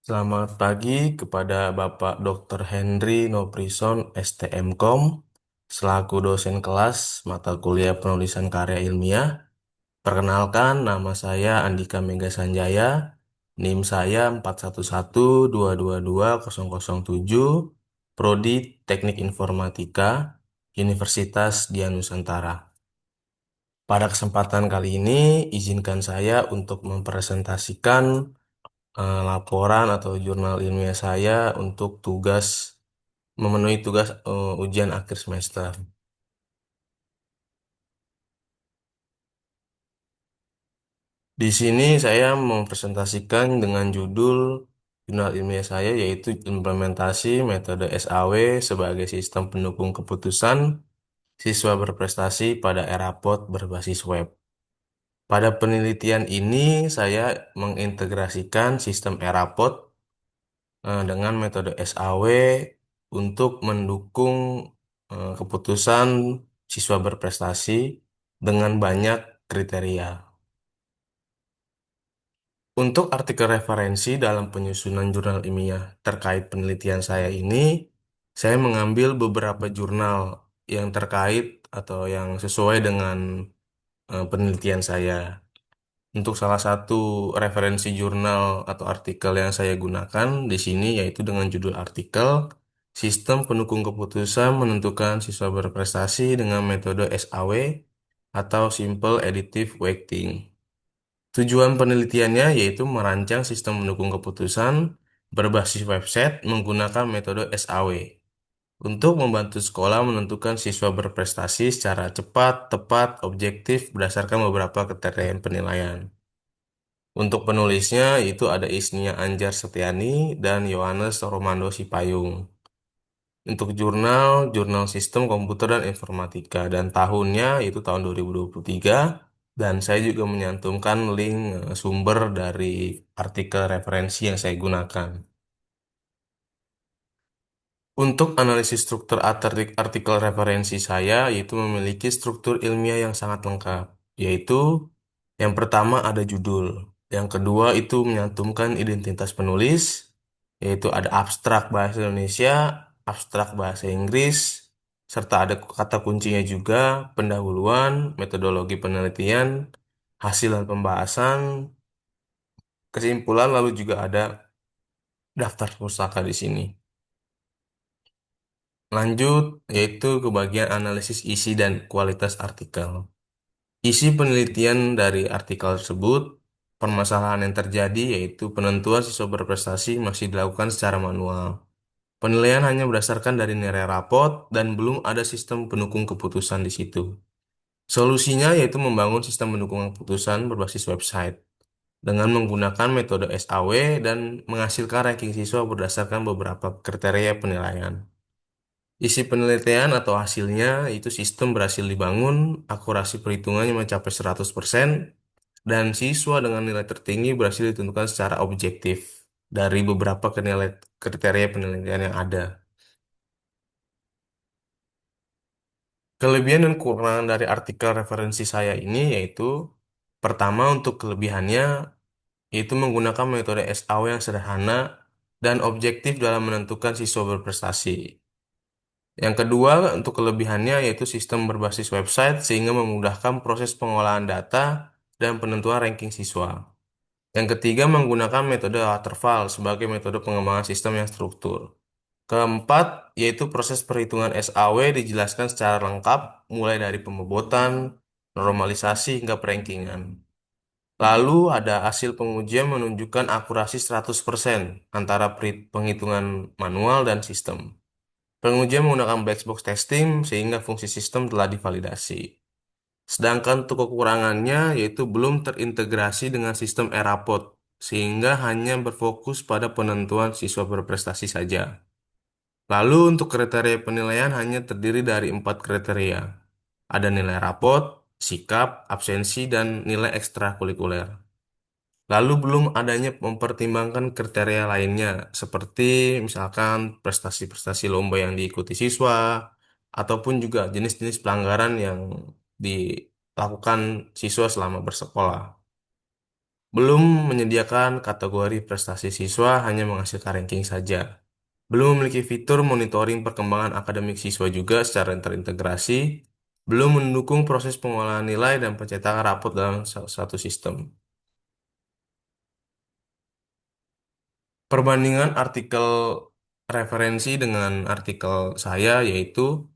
Selamat pagi kepada Bapak Dr. Henry Noprison, STMKOM, selaku dosen kelas mata kuliah penulisan karya ilmiah. Perkenalkan, nama saya Andika Mega Sanjaya, NIM saya 4112220007, Prodi Teknik Informatika, Universitas Dian Nusantara. Pada kesempatan kali ini, izinkan saya untuk mempresentasikan laporan atau jurnal ilmiah saya untuk memenuhi tugas ujian akhir semester. Di sini saya mempresentasikan dengan judul jurnal ilmiah saya yaitu implementasi metode SAW sebagai sistem pendukung keputusan siswa berprestasi pada era POT berbasis web. Pada penelitian ini saya mengintegrasikan sistem era POT dengan metode SAW untuk mendukung keputusan siswa berprestasi dengan banyak kriteria. Untuk artikel referensi dalam penyusunan jurnal ilmiah terkait penelitian saya ini, saya mengambil beberapa jurnal yang terkait atau yang sesuai dengan penelitian saya. Untuk salah satu referensi jurnal atau artikel yang saya gunakan di sini yaitu dengan judul artikel Sistem Pendukung Keputusan Menentukan Siswa Berprestasi dengan Metode SAW atau Simple Additive Weighting. Tujuan penelitiannya yaitu merancang sistem pendukung keputusan berbasis website menggunakan metode SAW untuk membantu sekolah menentukan siswa berprestasi secara cepat, tepat, objektif berdasarkan beberapa kriteria penilaian. Untuk penulisnya itu ada Isnia Anjar Setiani dan Yohanes Romando Sipayung. Untuk jurnal Sistem Komputer dan Informatika dan tahunnya itu tahun 2023 dan saya juga menyantumkan link sumber dari artikel referensi yang saya gunakan. Untuk analisis struktur artikel referensi saya yaitu memiliki struktur ilmiah yang sangat lengkap, yaitu yang pertama ada judul, yang kedua itu menyantumkan identitas penulis, yaitu ada abstrak bahasa Indonesia, abstrak bahasa Inggris, serta ada kata kuncinya juga, pendahuluan, metodologi penelitian, hasil dan pembahasan, kesimpulan, lalu juga ada daftar pustaka di sini. Lanjut, yaitu ke bagian analisis isi dan kualitas artikel. Isi penelitian dari artikel tersebut, permasalahan yang terjadi yaitu penentuan siswa berprestasi masih dilakukan secara manual. Penilaian hanya berdasarkan dari nilai rapot dan belum ada sistem pendukung keputusan di situ. Solusinya yaitu membangun sistem pendukung keputusan berbasis website dengan menggunakan metode SAW dan menghasilkan ranking siswa berdasarkan beberapa kriteria penilaian. Isi penelitian atau hasilnya itu sistem berhasil dibangun, akurasi perhitungannya mencapai 100%, dan siswa dengan nilai tertinggi berhasil ditentukan secara objektif dari beberapa kriteria penelitian yang ada. Kelebihan dan kekurangan dari artikel referensi saya ini yaitu pertama untuk kelebihannya yaitu menggunakan metode SAW yang sederhana dan objektif dalam menentukan siswa berprestasi. Yang kedua, untuk kelebihannya yaitu sistem berbasis website sehingga memudahkan proses pengolahan data dan penentuan ranking siswa. Yang ketiga, menggunakan metode waterfall sebagai metode pengembangan sistem yang struktur. Keempat, yaitu proses perhitungan SAW dijelaskan secara lengkap mulai dari pembobotan, normalisasi hingga perankingan. Lalu ada hasil pengujian menunjukkan akurasi 100% antara penghitungan manual dan sistem. Pengujian menggunakan black box testing sehingga fungsi sistem telah divalidasi. Sedangkan untuk kekurangannya yaitu belum terintegrasi dengan sistem Erapod sehingga hanya berfokus pada penentuan siswa berprestasi saja. Lalu untuk kriteria penilaian hanya terdiri dari 4 kriteria. Ada nilai rapot, sikap, absensi, dan nilai ekstrakurikuler. Lalu belum adanya mempertimbangkan kriteria lainnya, seperti misalkan prestasi-prestasi lomba yang diikuti siswa, ataupun juga jenis-jenis pelanggaran yang dilakukan siswa selama bersekolah. Belum menyediakan kategori prestasi siswa hanya menghasilkan ranking saja. Belum memiliki fitur monitoring perkembangan akademik siswa juga secara terintegrasi. Belum mendukung proses pengolahan nilai dan pencetakan rapot dalam satu sistem. Perbandingan artikel referensi dengan artikel saya yaitu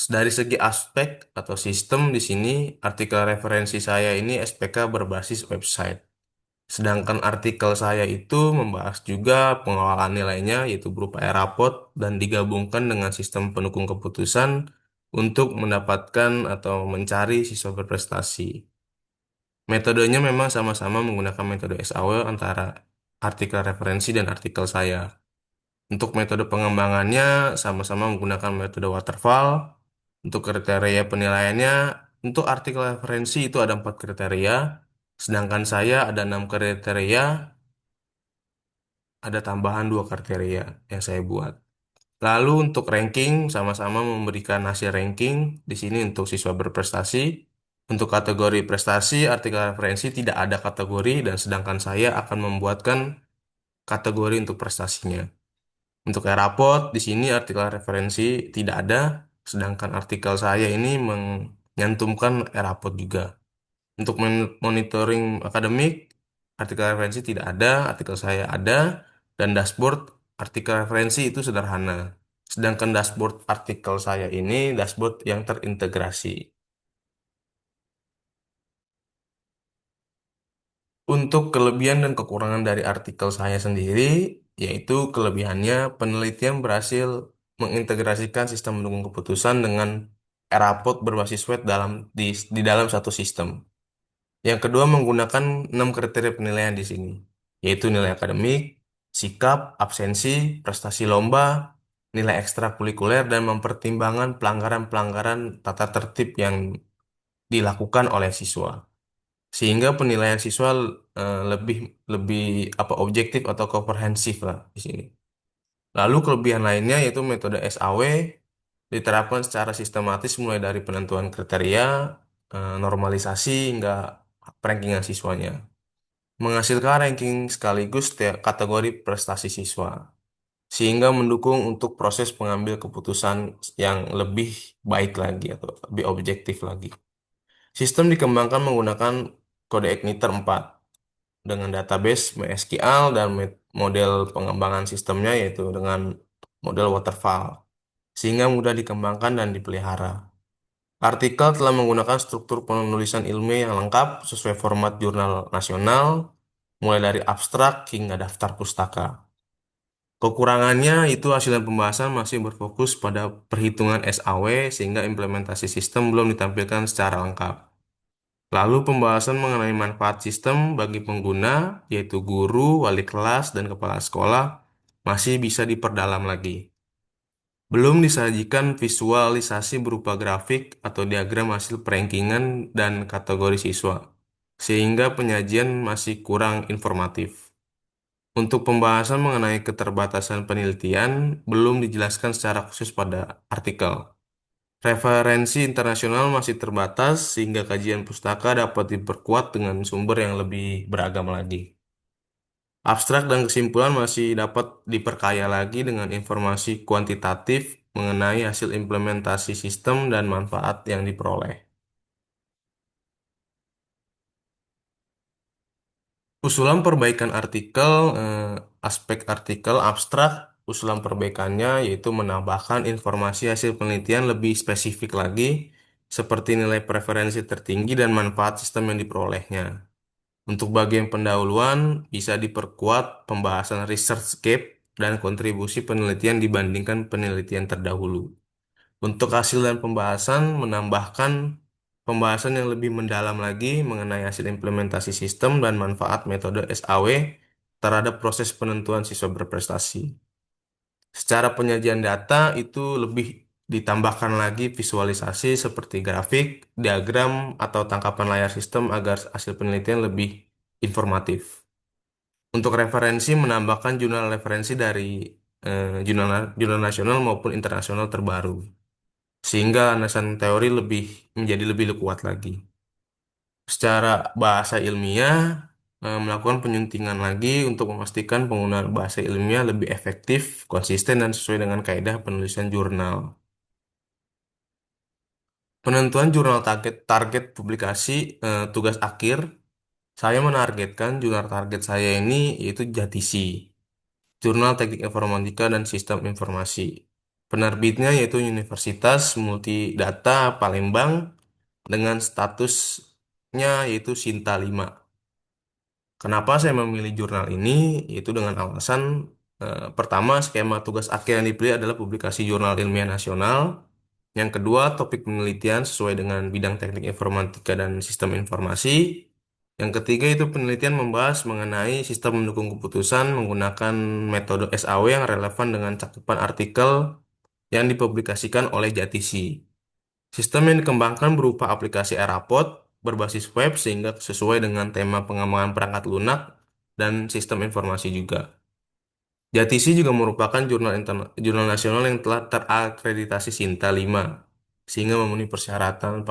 dari segi aspek atau sistem di sini artikel referensi saya ini SPK berbasis website. Sedangkan artikel saya itu membahas juga pengelolaan nilainya yaitu berupa e-raport dan digabungkan dengan sistem pendukung keputusan untuk mendapatkan atau mencari siswa berprestasi. Metodenya memang sama-sama menggunakan metode SAW antara artikel referensi dan artikel saya. Untuk metode pengembangannya sama-sama menggunakan metode waterfall. Untuk kriteria penilaiannya, untuk artikel referensi itu ada 4 kriteria, sedangkan saya ada 6 kriteria, ada tambahan 2 kriteria yang saya buat. Lalu untuk ranking sama-sama memberikan hasil ranking di sini untuk siswa berprestasi. Untuk kategori prestasi, artikel referensi tidak ada kategori dan sedangkan saya akan membuatkan kategori untuk prestasinya. Untuk e-raport, di sini artikel referensi tidak ada, sedangkan artikel saya ini menyantumkan e-raport juga. Untuk monitoring akademik, artikel referensi tidak ada, artikel saya ada, dan dashboard artikel referensi itu sederhana. Sedangkan dashboard artikel saya ini dashboard yang terintegrasi. Untuk kelebihan dan kekurangan dari artikel saya sendiri, yaitu kelebihannya penelitian berhasil mengintegrasikan sistem mendukung keputusan dengan raport berbasis web di dalam satu sistem. Yang kedua menggunakan 6 kriteria penilaian di sini, yaitu nilai akademik, sikap, absensi, prestasi lomba, nilai ekstrakurikuler, dan mempertimbangkan pelanggaran-pelanggaran tata tertib yang dilakukan oleh siswa sehingga penilaian siswa lebih lebih apa objektif atau komprehensif lah di sini. Lalu kelebihan lainnya yaitu metode SAW diterapkan secara sistematis mulai dari penentuan kriteria, normalisasi hingga rankingan siswanya, menghasilkan ranking sekaligus setiap kategori prestasi siswa, sehingga mendukung untuk proses pengambil keputusan yang lebih baik lagi atau lebih objektif lagi. Sistem dikembangkan menggunakan kode Igniter 4 dengan database MySQL dan model pengembangan sistemnya yaitu dengan model waterfall, sehingga mudah dikembangkan dan dipelihara. Artikel telah menggunakan struktur penulisan ilmiah yang lengkap sesuai format jurnal nasional, mulai dari abstrak hingga daftar pustaka. Kekurangannya itu hasil pembahasan masih berfokus pada perhitungan SAW sehingga implementasi sistem belum ditampilkan secara lengkap. Lalu pembahasan mengenai manfaat sistem bagi pengguna, yaitu guru, wali kelas, dan kepala sekolah, masih bisa diperdalam lagi. Belum disajikan visualisasi berupa grafik atau diagram hasil perankingan dan kategori siswa, sehingga penyajian masih kurang informatif. Untuk pembahasan mengenai keterbatasan penelitian, belum dijelaskan secara khusus pada artikel. Referensi internasional masih terbatas sehingga kajian pustaka dapat diperkuat dengan sumber yang lebih beragam lagi. Abstrak dan kesimpulan masih dapat diperkaya lagi dengan informasi kuantitatif mengenai hasil implementasi sistem dan manfaat yang diperoleh. Usulan perbaikan artikel, aspek artikel abstrak, usulan perbaikannya yaitu menambahkan informasi hasil penelitian lebih spesifik lagi, seperti nilai preferensi tertinggi dan manfaat sistem yang diperolehnya. Untuk bagian pendahuluan, bisa diperkuat pembahasan research gap dan kontribusi penelitian dibandingkan penelitian terdahulu. Untuk hasil dan pembahasan, menambahkan pembahasan yang lebih mendalam lagi mengenai hasil implementasi sistem dan manfaat metode SAW terhadap proses penentuan siswa berprestasi. Secara penyajian data itu lebih ditambahkan lagi visualisasi seperti grafik, diagram, atau tangkapan layar sistem agar hasil penelitian lebih informatif. Untuk referensi, menambahkan jurnal referensi dari jurnal nasional maupun internasional terbaru sehingga landasan teori menjadi lebih kuat lagi. Secara bahasa ilmiah, melakukan penyuntingan lagi untuk memastikan penggunaan bahasa ilmiah lebih efektif, konsisten, dan sesuai dengan kaidah penulisan jurnal. Penentuan jurnal target target publikasi tugas akhir, saya menargetkan jurnal target saya ini yaitu JATISI, Jurnal Teknik Informatika dan Sistem Informasi. Penerbitnya yaitu Universitas Multidata Palembang dengan statusnya yaitu Sinta 5. Kenapa saya memilih jurnal ini? Itu dengan alasan pertama, skema tugas akhir yang dipilih adalah publikasi jurnal ilmiah nasional. Yang kedua, topik penelitian sesuai dengan bidang teknik informatika dan sistem informasi. Yang ketiga itu penelitian membahas mengenai sistem mendukung keputusan menggunakan metode SAW yang relevan dengan cakupan artikel yang dipublikasikan oleh Jatisi. Sistem yang dikembangkan berupa aplikasi Erapod berbasis web sehingga sesuai dengan tema pengembangan perangkat lunak dan sistem informasi juga. Jatisi juga merupakan jurnal nasional yang telah terakreditasi Sinta 5 sehingga memenuhi persyaratan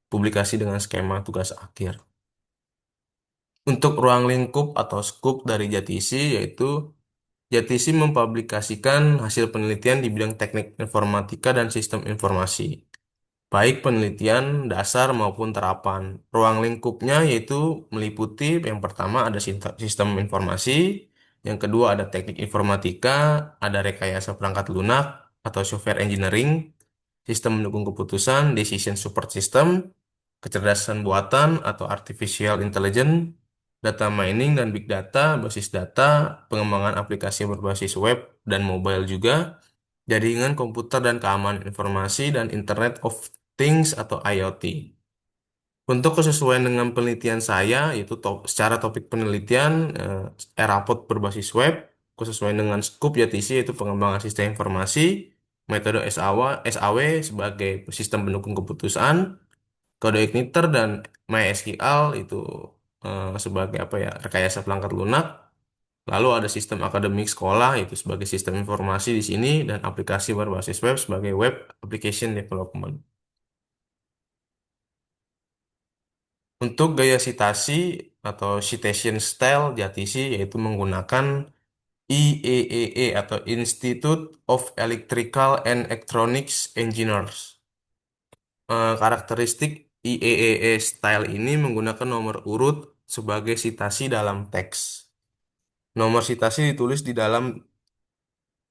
publikasi dengan skema tugas akhir. Untuk ruang lingkup atau skup dari Jatisi yaitu Jatisi mempublikasikan hasil penelitian di bidang teknik informatika dan sistem informasi, baik penelitian dasar maupun terapan. Ruang lingkupnya yaitu meliputi yang pertama ada sistem informasi, yang kedua ada teknik informatika, ada rekayasa perangkat lunak atau software engineering, sistem mendukung keputusan, decision support system, kecerdasan buatan atau artificial intelligence, data mining dan big data, basis data, pengembangan aplikasi berbasis web dan mobile juga, jaringan komputer dan keamanan informasi, dan Internet of Things atau IoT. Untuk kesesuaian dengan penelitian saya, yaitu secara topik penelitian, Erapod berbasis web, kesesuaian dengan scope YTC, yaitu pengembangan sistem informasi, metode SAW sebagai sistem pendukung keputusan, kode igniter, dan MySQL itu sebagai apa ya, rekayasa perangkat lunak. Lalu ada sistem akademik sekolah itu sebagai sistem informasi di sini dan aplikasi berbasis web sebagai web application development. Untuk gaya citasi atau citation style Jatisi yaitu menggunakan IEEE atau Institute of Electrical and Electronics Engineers. Karakteristik IEEE style ini menggunakan nomor urut sebagai citasi dalam teks. Nomor citasi ditulis di dalam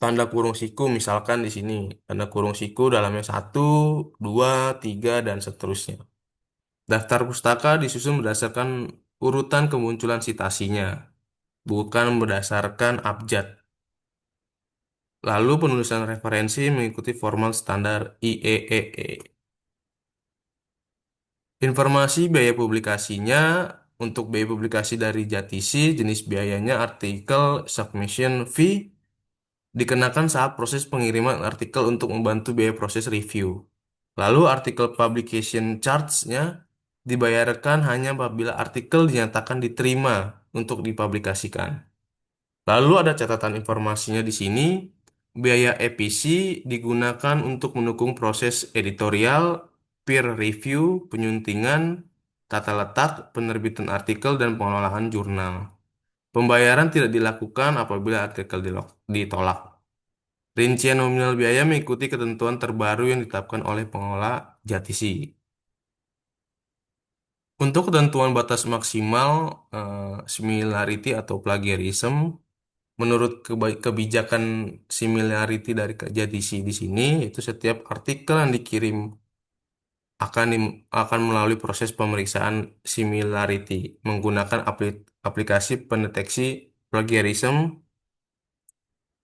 tanda kurung siku, misalkan di sini tanda kurung siku dalamnya satu, dua, tiga, dan seterusnya. Daftar pustaka disusun berdasarkan urutan kemunculan citasinya, bukan berdasarkan abjad. Lalu penulisan referensi mengikuti format standar IEEE. Informasi biaya publikasinya untuk biaya publikasi dari Jatisi, jenis biayanya artikel submission fee dikenakan saat proses pengiriman artikel untuk membantu biaya proses review. Lalu artikel publication charge-nya dibayarkan hanya apabila artikel dinyatakan diterima untuk dipublikasikan. Lalu ada catatan informasinya di sini. Biaya EPC digunakan untuk mendukung proses editorial, peer review, penyuntingan, tata letak, penerbitan artikel, dan pengelolaan jurnal. Pembayaran tidak dilakukan apabila artikel ditolak. Rincian nominal biaya mengikuti ketentuan terbaru yang ditetapkan oleh pengelola Jatisi. Untuk ketentuan batas maksimal similarity atau plagiarism, menurut kebijakan similarity dari Jatisi di sini, itu setiap artikel yang dikirim akan melalui proses pemeriksaan similarity menggunakan aplikasi pendeteksi plagiarism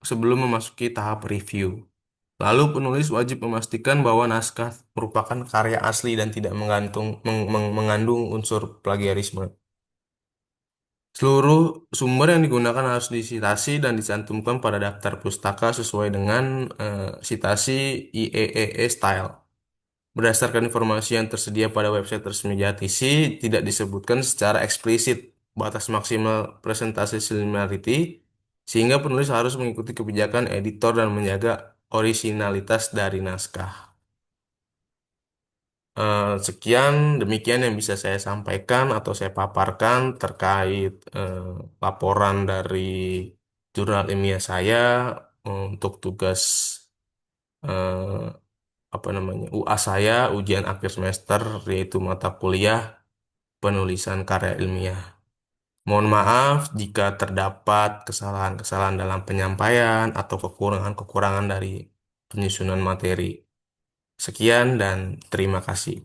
sebelum memasuki tahap review. Lalu penulis wajib memastikan bahwa naskah merupakan karya asli dan tidak mengandung unsur plagiarisme. Seluruh sumber yang digunakan harus disitasi dan dicantumkan pada daftar pustaka sesuai dengan sitasi IEEE style. Berdasarkan informasi yang tersedia pada website resmi JATISI, tidak disebutkan secara eksplisit batas maksimal presentasi similarity, sehingga penulis harus mengikuti kebijakan editor dan menjaga orisinalitas dari naskah. Sekian, demikian yang bisa saya sampaikan atau saya paparkan terkait laporan dari jurnal ilmiah saya untuk tugas eh, apa namanya UA saya, ujian akhir semester, yaitu mata kuliah penulisan karya ilmiah. Mohon maaf jika terdapat kesalahan-kesalahan dalam penyampaian atau kekurangan-kekurangan dari penyusunan materi. Sekian dan terima kasih.